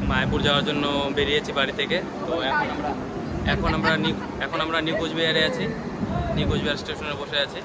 মায়াপুর যাওয়ার জন্য বেরিয়েছি বাড়ি থেকে। তো এখন আমরা নিউ কোচবিহারে আছি, নিউ কোচবিহার স্টেশনে বসে আছি।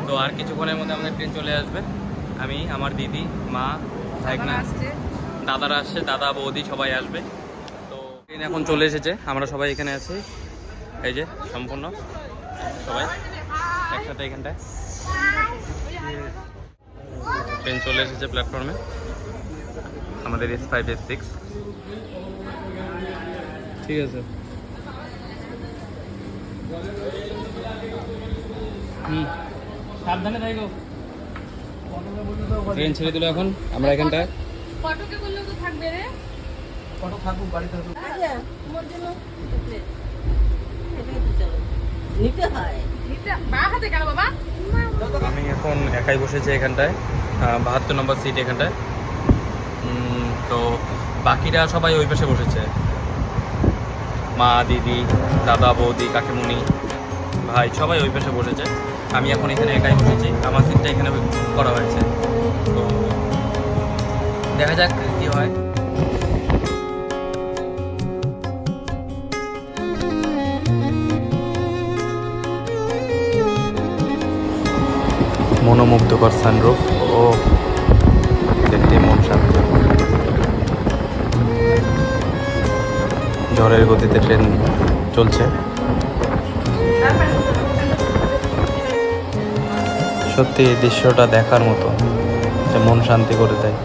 তো আর কিছুক্ষণের মধ্যে আমাদের ট্রেন চলে আসবে। আমি, আমার দিদি, মা, ভাইগনা, দাদারা আসছে, দাদা বৌদি সবাই আসবে। তো ট্রেন এখন চলে এসেছে, আমরা সবাই এখানে আছি। এই যে সম্পূর্ণ সবাই একসাথে এখানটায়। ট্রেন চলে এসেছে প্ল্যাটফর্মে, আমাদের S5 S6। ঠিক আছে, সাবধানে থাকো। ট্রেন ছেড়ে দিল, এখন আমরা এখানটায়। ফটোকে বললেও তো থাকবে রে, ফটো থাকুক, গাড়ি থাকুক। আচ্ছা তোমার জন্য নিতে হয়, নিতে বা হাতে কেন বাবা? আমি এখন একাই বসেছি এখানটায়, 72 নম্বর সিট এখানটায়। তো বাকিরা সবাই ওই পাশে বসেছে, মা, দিদি, দাদা, বৌদি, কাকিমুনি, ভাই সবাই ওই পাশে বসেছে। আমি এখন এখানে একাই বসেছি, আমার সিটটা এখানে করা হয়েছে। তো দেখা যাক কী হয়। মনোমুগ্ধকর সানরুফ, ও দেখতে মন শান্ত। ঝড়ের গতিতে ট্রেন চলছে। সত্যি এই দৃশ্যটা দেখার মতো, যে মন শান্তি করে দেয়।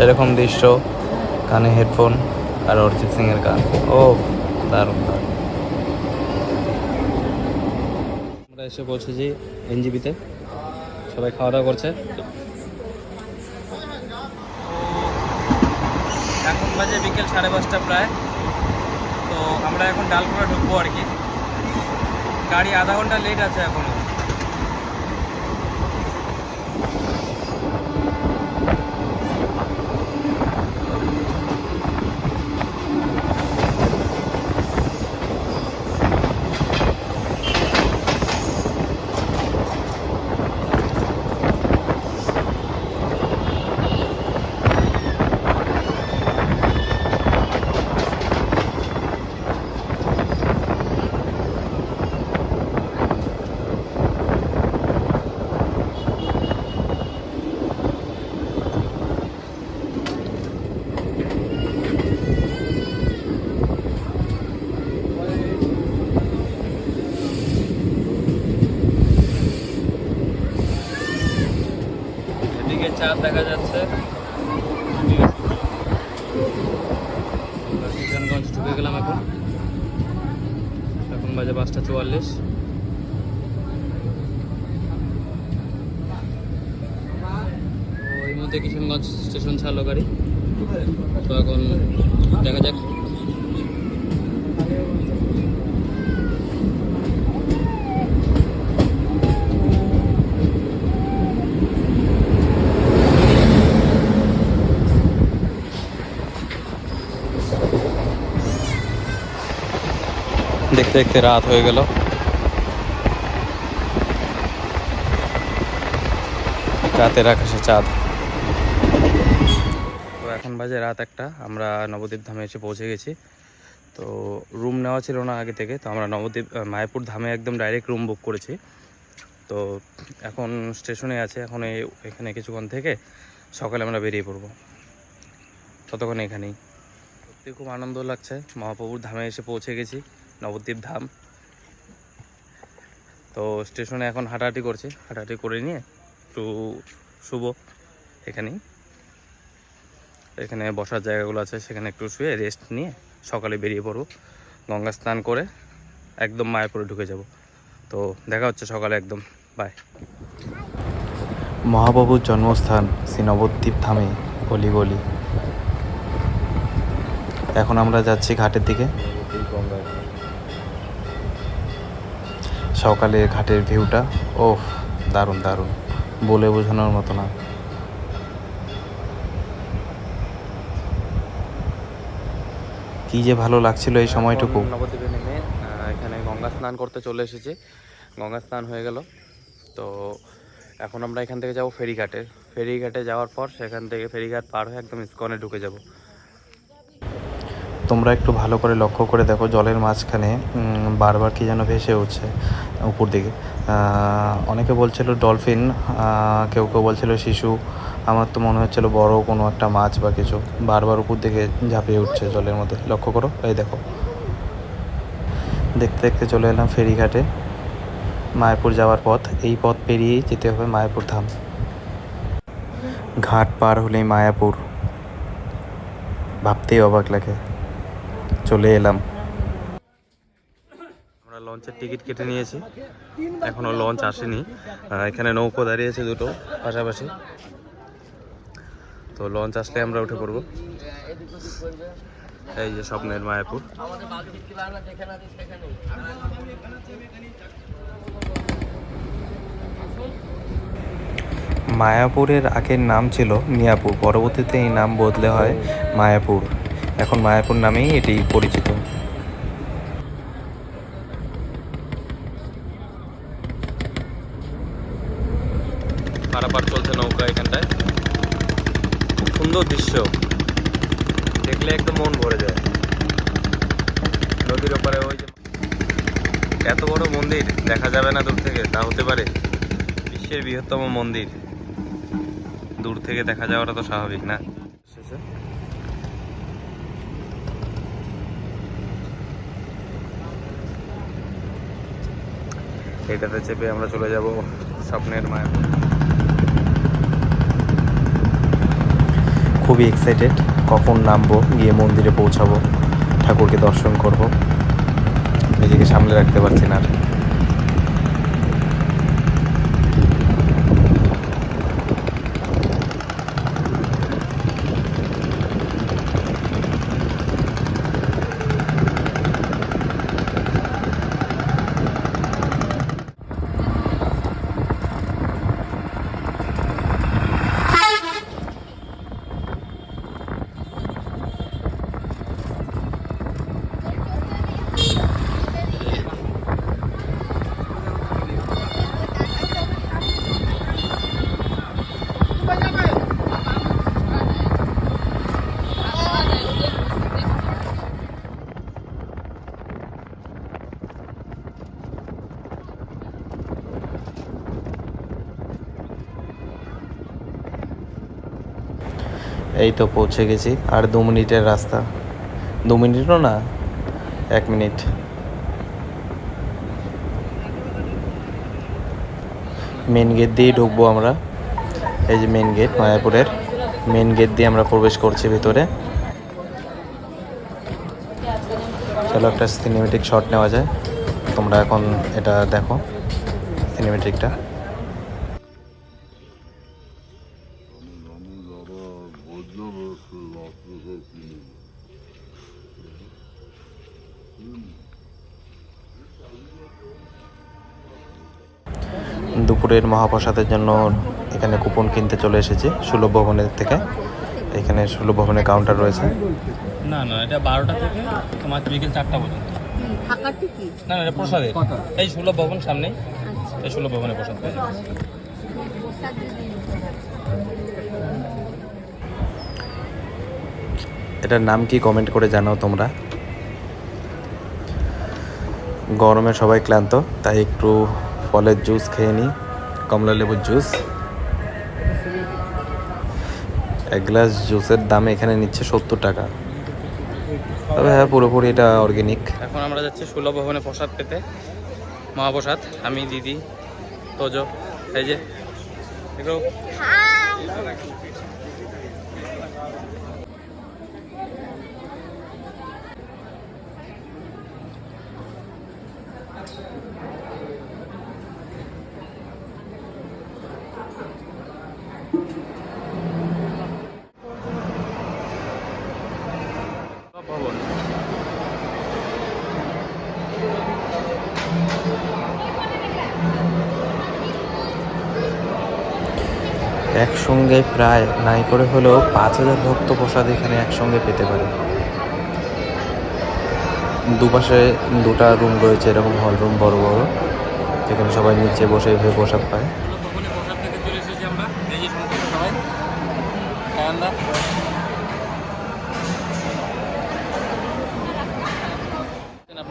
এরকম দৃশ্য, কানে হেডফোন আর অরিজিৎ সিং এর গান, ও দারুণ দারুণ। আমরা এসে পৌঁছেছি NJP-তে, সবাই খাওয়া দাওয়া করছে। এখন বাজে বিকেল 5:30 প্রায়। তো আমরা এখন ডালপুরা ঢুকবো আর কি। গাড়ি আধা ঘন্টা লেট আছে এখন। চাঁদ দেখা যাচ্ছে। কিষানগঞ্জ ঢুকে গেলাম এখন। এখন বাজে 5:44। তো এই মধ্যে কিষানগঞ্জ স্টেশন ছাড়লো গাড়ি। তো এখন দেখা যাক। দেখতে দেখতে রাত হয়ে গেল। রাতের আকাশে চাঁদ। তো এখন বাজে রাত 1টা, আমরা নবদ্বীপ ধামে এসে পৌঁছে গেছি। তো রুম নেওয়া ছিল না আগে থেকে, তো আমরা মায়াপুর ধামে একদম ডাইরেক্ট রুম বুক করেছি। তো এখন স্টেশনে আছে, এখন এখানে কিছুক্ষণ থেকে সকালে আমরা বেরিয়ে পড়বো। ততক্ষণ এখানেই। সত্যি খুব আনন্দ লাগছে, মহাপ্রভুর ধামে এসে পৌঁছে গেছি, নবদ্বীপ ধাম। তো স্টেশনে এখন হাঁটাহাঁটি করছি, হাঁটাহাঁটি করে নিয়ে একটু শুভ এখানেই। এখানে বসার জায়গাগুলো আছে, সেখানে একটু শুয়ে রেস্ট নিয়ে সকালে বেরিয়ে পড়বো। গঙ্গা স্নান করে একদম মায়াপুরে ঢুকে যাব। তো দেখা হচ্ছে সকালে একদম। বাই। মহাপ্রভুর জন্মস্থান শ্রী নবদ্বীপ ধামে গলি গলি। এখন আমরা যাচ্ছি ঘাটের দিকে। সকালে ঘাটের ভিউটা, ওহ দারুণ দারুণ, বলে বোঝানোর মতো না। কি যে ভালো লাগছিল এই সময়টুকু। নবদ্বীপে নেমে এখানে গঙ্গা স্নান করতে চলে এসেছি। গঙ্গা স্নান হয়ে গেল। তো এখন আমরা এখান থেকে যাব ফেরিঘাটে। ফেরিঘাটে যাওয়ার পর সেখান থেকে ফেরিঘাট পার হয়ে একদম ইসকনে ঢুকে যাব। তোমরা একটু ভালো করে লক্ষ্য করে দেখো, জলের মাঝখানে বারবার কি যেন ভেসে উঠছে উপর দিকে। অনেকে বলছিল ডলফিন, কেউ কেউ বলছিল শিশু, আমার তো মনে হচ্ছিল বড় কোনো একটা মাছ বা কিছু বারবার উপর দিকে ঝাঁপিয়ে উঠছে জলের মধ্যে। লক্ষ্য করো, এই দেখো। দেখতে দেখতে চলে এলাম ফেরিঘাটে। মায়াপুর যাওয়ার পথ, এই পথ পেরিয়েই যেতে হবে মায়াপুর ধাম। ঘাট পার হলেই মায়াপুর, ভাবতেই অবাক লাগে। চলে এলাম। আমরা লঞ্চের টিকিট কেটে নিয়েছি, এখনো লঞ্চ আসেনি। এখানে নৌকো দাঁড়িয়েছে দুটো পাশাপাশি, তো লঞ্চ আসলে আমরা উঠে পড়বো। এই যে স্বপ্নের মায়াপুর। মায়াপুরের আগের নাম ছিল মিয়াপুর, পরবর্তীতে এই নাম বদলে হয় মায়াপুর। এখন মায়াপুর নামেই এটি পরিচিত। পারাপার চলছে নৌকা এখানটায়, খুব সুন্দর দৃশ্য, দেখলে একদম মন ভরে যায়। নদীর ওপারে ওই যে এত বড় মন্দির দেখা যাবে না দূর থেকে, তা হতে পারে? বিশ্বের বৃহত্তম মন্দির দূর থেকে দেখা যাওয়াটা তো স্বাভাবিক না। এটাতে চেপে আমরা চলে যাব স্বপ্নের মায়াপুর। খুবই এক্সাইটেড, কখন নামবো, গিয়ে মন্দিরে পৌঁছাবো, ঠাকুরকে দর্শন করব। নিজেকে সামলে রাখতে পারছি না। এই তো পৌঁছে গেছি, আর 2 মিনিটের রাস্তা। 2 মিনিটও না, 1 মিনিট। মেন গেট দিয়েই ঢুকবো আমরা। এই যে মেন গেট, মায়াপুরের মেন গেট দিয়ে আমরা প্রবেশ করছি ভিতরে। চলো একটা সিনেমেটিক শট নেওয়া যায়। তোমরা এখন এটা দেখো সিনেমেটিকটা। দুপুরের মহাপ্রসাদের জন্য এখানে কুপন কিনতে চলে এসেছি সুলভ ভবনের থেকে। এখানে সুলভ ভবনের কাউন্টার রয়েছে। না না, এটা 12টা থেকে তোমার বিকেল 4টা পর্যন্ত। না না, এটা প্রসাদের। এই সুলভ ভবন সামনে, এই সুলভ ভবনে প্রসাদ পাওয়া যায়। এটার নাম কি কমেন্ট করে জানাও তোমরা। গরমে সবাই ক্লান্ত, তাই একটু ফলের জুস খেয়ে নিই, কমলা লেবুর জুস। 1 গ্লাস জুসের দাম এখানে নিচ্ছে 70 টাকা। তবে হ্যাঁ, পুরোপুরি এটা অর্গ্যানিক। এখন আমরা যাচ্ছি সুলভ ভবনে প্রসাদ পেতে, মহাপ্রসাদ। আমি, দিদি, তোজো, এই যে দেখো। ভবন একসঙ্গে প্রায় নাই করে হলেও 5000 ভক্ত প্রসাদ এখানে একসঙ্গে পেতে পারে। দুপাশে 2টা রুম রয়েছে, এরকম হল রুম বড় বড়, যেখানে সবাই নিচে বসে প্রসাদ পায়।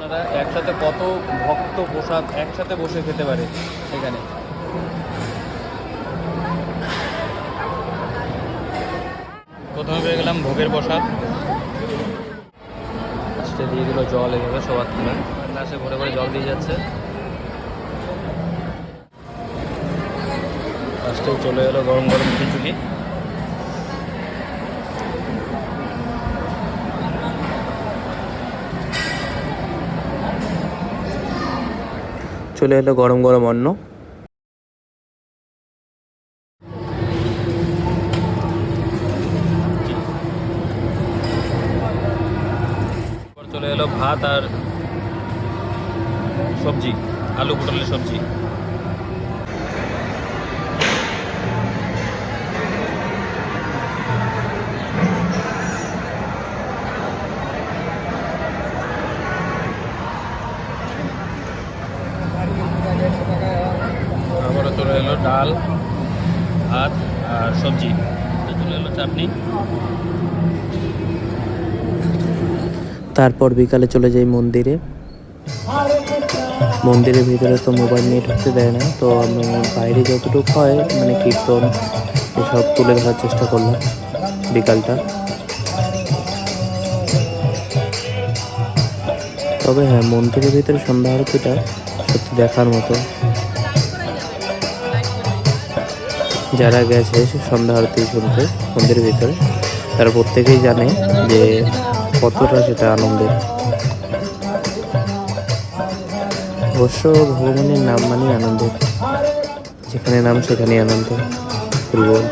আপনারা একসাথে কত ভক্ত প্রসাদ একসাথে বসে খেতে পারে এখানে। প্রথমে পেয়ে গেলাম ভোগের প্রসাদ, লাস্টে দিয়ে দিল জল এভাবে সবার থেকে গ্লাসে ভরে ভরে জল দিয়ে যাচ্ছে। লাস্টে চলে এলো গরম গরম খিচুড়ি। চলে এলো গরম গরম অন্ন। চলে এলো ভাত আর সবজি, আলু পটলের সবজি। তারপরে চলে এলো ডাল, ভাত আর সবজি, চলে এলো চাটনি। তারপর বিকালে চলে যাই মন্দিরে। মন্দিরের ভিতরে তো মোবাইল নিয়ে ঢুকতে দেয় না, তো আমি বাইরে যতটুকু হয় মানে কীর্তন এসব তুলে ধরার চেষ্টা করলাম বিকালটা। তবে হ্যাঁ, মন্দিরের ভিতরে সন্ধ্যা আরতিটা সত্যি দেখার মতো। যারা গেছে সন্ধ্যা আরতি শুনতে মন্দিরের ভিতরে, তারা প্রত্যেকেই জানে যে কতটা সেটা আনন্দের। অবশ্য ভগবানের নাম মানেই আনন্দের, যেখানে নাম সেখানেই আনন্দ। বল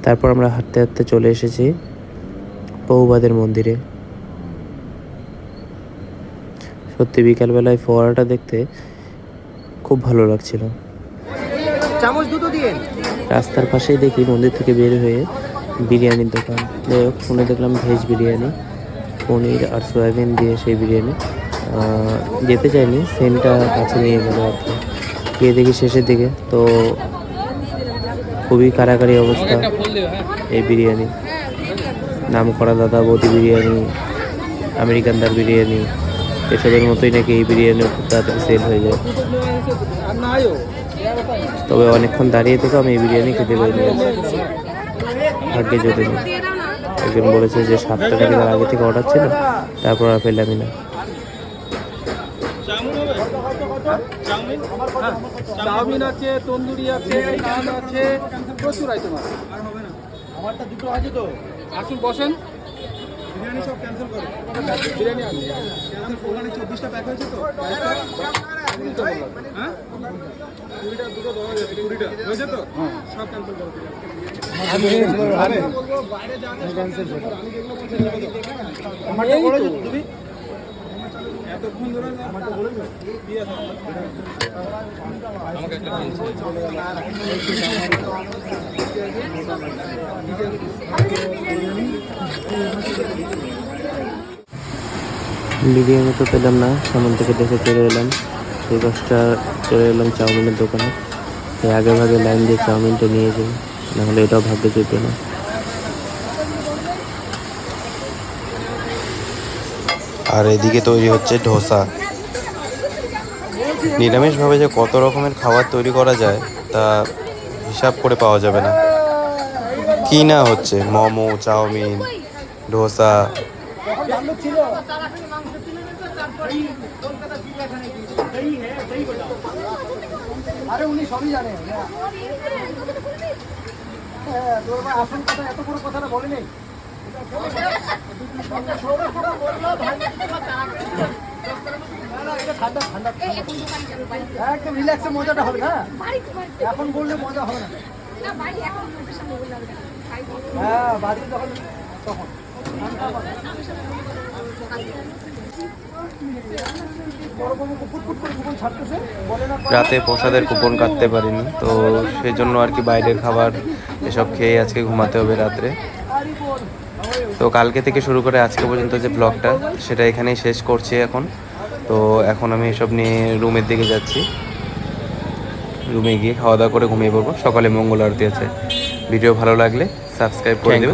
তারপর আমরা হাঁটতে হাঁটতে চলে এসেছি বহুবাদের মন্দিরে। সত্যি বিকালবেলায় ফোয়ারাটা দেখতে খুব ভালো লাগছিল। চামচ দুটো দিয়ে রাস্তার পাশেই দেখি মন্দির থেকে বের হয়ে বিরিয়ানির দোকান। যাই হোক, শুনে দেখলাম ভেজ বিরিয়ানি, পনির আর সয়াবিন দিয়ে সেই বিরিয়ানি। যেতে চাইনি, সেন্টটা কাছে নিয়ে গেল আর কি। গিয়ে দেখি শেষের দিকে তো খুবই কারাকারি অবস্থা এই বিরিয়ানি। নাম করা দাদা বৌদি বিরিয়ানি, আমেরিকানদার বিরিয়ানি, এসবের মতোই নাকি এই বিরিয়ানি খুব তাড়াতাড়ি সেল হয়ে যায়। তবে অনেকক্ষণ দাঁড়িয়ে থেকে আমি এই বিরিয়ানি খেতে পারিনি, ভাগ্যে জোটেনি। একজন বলেছে যে 7টা নাকি তার আগে থেকে অর্ডার ছিল, তারপর আর পেলামই না। চাউমিন আছে, তন্দুরি আছে, নান আছে, প্রচুর আইটেম আছে। আমারটা দুটো আছে তো, আসুন বসেন। বিরিয়ানি সব ক্যান্সেল করো। বিরিয়ানি আছে ক্যান্সেল, ওখানে 24টা প্যাক হয়েছে তো। হ্যাঁ 20টা দুটো দেওয়া যাবে, 20টা হয়েছে তো, সব ক্যান্সেল করো। বাইরে যাবে ক্যান্সেল করো। আমি যেগুলো বলছি আমারটা বলেছো তুমি এতক্ষণ ধরে আমারটা বলেছো কি আছে আমাকে একটা বিরিয়ানি তো পেলাম না, সামনে থেকে দেখে চলে এলাম সেই পাশটা, চলে এলাম চাউমিনের দোকানে। এই আগে ভাগে লাইন দিয়ে চাউমিনটা নিয়ে যাই, নাহলে এটাও ভাগ্যে জুটবে না। আর এদিকে তৈরি হচ্ছে ধোসা। নিরামিষভাবে যে কত রকমের খাবার তৈরি করা যায় তা হিসাব করে পাওয়া যাবে না। কি না হচ্ছে, মোমো, চাউমিন, ধোসা। আরে উনি সবই জানেন। তোর আসল কথা, এত বড় কথাটা বলেনি। একদম রিল্যাক্সে মজাটা হবে না, এখন বললে মজা হবে না। হ্যাঁ বাড়ি যখন তখন রাতে প্রসাদের কুপন কাটতে পারিনি, তো সেই জন্য আর কি বাইরের খাবার এসব খেয়ে আজকে ঘুমাতে হবে রাত্রে। তো কালকে থেকে শুরু করে আজকে পর্যন্ত যে ব্লগটা সেটা এখানেই শেষ করছি এখন। তো এখন আমি এসব নিয়ে রুমের দিকে যাচ্ছি, রুমে গিয়ে খাওয়া দাওয়া করে ঘুমিয়ে পড়বো। সকালে মঙ্গল আরতি আছে। ভিডিও ভালো লাগলে সাবস্ক্রাইব করে দেবেন।